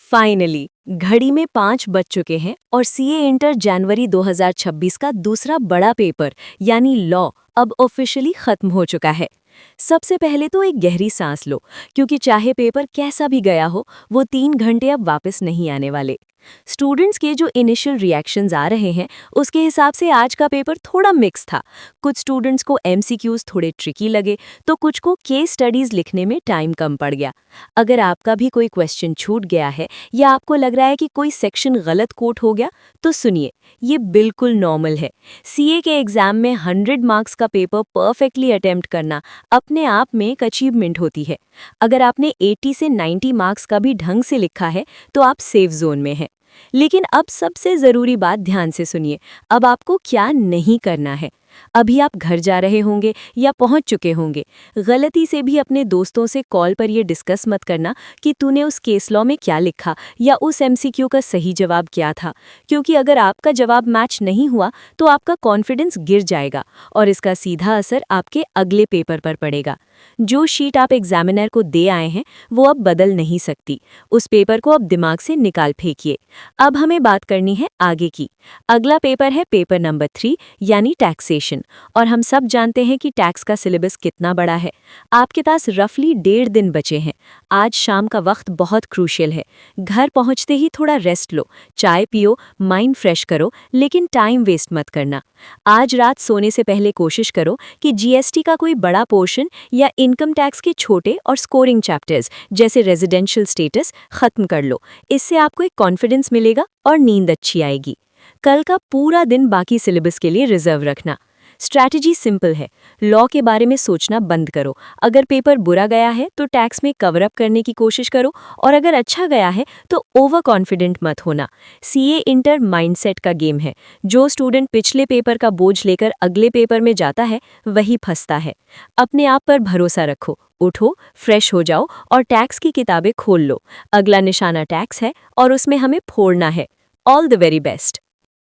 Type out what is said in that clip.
Finally घड़ी में 5 बज चुके हैं और सीए इंटर जनवरी 2026 का दूसरा बड़ा पेपर यानी लॉ अब ऑफिशियली खत्म हो चुका है। सबसे पहले तो एक गहरी सांस लो, क्योंकि चाहे पेपर कैसा भी गया हो, वो 3 घंटे अब वापस नहीं आने वाले। स्टूडेंट्स के जो इनिशियल रिएक्शंस आ रहे हैं, उसके हिसाब से आज का पेपर थोड़ा मिक्स था। कुछ स्टूडेंट्स को एमसीक्यूज थोड़े ट्रिकी लगे, तो कुछ को केस स्टडीज लिखने में टाइम कम पड़ गया। अगर आपका भी कोई क्वेश्चन छूट गया है या आपको लग रहा है कि कोई सेक्शन गलत कोट हो गया, तो सुनिए, ये बिल्कुल नॉर्मल है। सीए के एग्जाम में 100 मार्क्स का पेपर परफेक्टली अटेम्प्ट करना अपने आप में एक अचीवमेंट होती है। अगर आपने 80 से 90 मार्क्स का भी ढंग से लिखा है, तो आप सेफ जोन में हैं। लेकिन अब सबसे ज़रूरी बात ध्यान से सुनिए, अब आपको क्या नहीं करना है। अभी आप घर जा रहे होंगे या पहुंच चुके होंगे। गलती से भी अपने दोस्तों से कॉल पर ये डिस्कस मत करना कि तूने उस केस लॉ में क्या लिखा या उस एमसीक्यू का सही जवाब क्या था, क्योंकि अगर आपका जवाब मैच नहीं हुआ तो आपका कॉन्फिडेंस गिर जाएगा और इसका सीधा असर आपके अगले पेपर पर पड़ेगा। जो शीट आप एग्जामिनर को दे आए हैं, वो अब बदल नहीं सकती। उस पेपर को अब दिमाग से निकाल फेंकिए। अब हमें बात करनी है आगे की। अगला पेपर है पेपर नंबर 3 यानी टैक्सेशन। और हम सब जानते हैं कि टैक्स का सिलेबस कितना बड़ा है। आपके पास रफली 1.5 दिन बचे हैं। आज शाम का वक्त बहुत क्रूशियल है। घर पहुंचते ही थोड़ा रेस्ट लो, चाय पियो, माइंड फ्रेश करो, लेकिन टाइम वेस्ट मत करना। आज रात सोने से पहले कोशिश करो कि जीएसटी का कोई बड़ा पोर्शन या इनकम टैक्स के छोटे और स्कोरिंग चैप्टर्स जैसे रेजिडेंशियल स्टेटस खत्म कर लो। इससे आपको एक कॉन्फिडेंस मिलेगा और नींद अच्छी आएगी। कल का पूरा दिन बाकी सिलेबस के लिए रिजर्व रखना। स्ट्रैटेजी सिंपल है, लॉ के बारे में सोचना बंद करो। अगर पेपर बुरा गया है तो टैक्स में कवर अप करने की कोशिश करो, और अगर अच्छा गया है तो ओवर कॉन्फिडेंट मत होना। सीए इंटर माइंडसेट का गेम है। जो स्टूडेंट पिछले पेपर का बोझ लेकर अगले पेपर में जाता है, वही फंसता है। अपने आप पर भरोसा रखो, उठो, फ्रेश हो जाओ और टैक्स की किताबें खोल लो। अगला निशाना टैक्स है और उसमें हमें फोड़ना है। All the very best.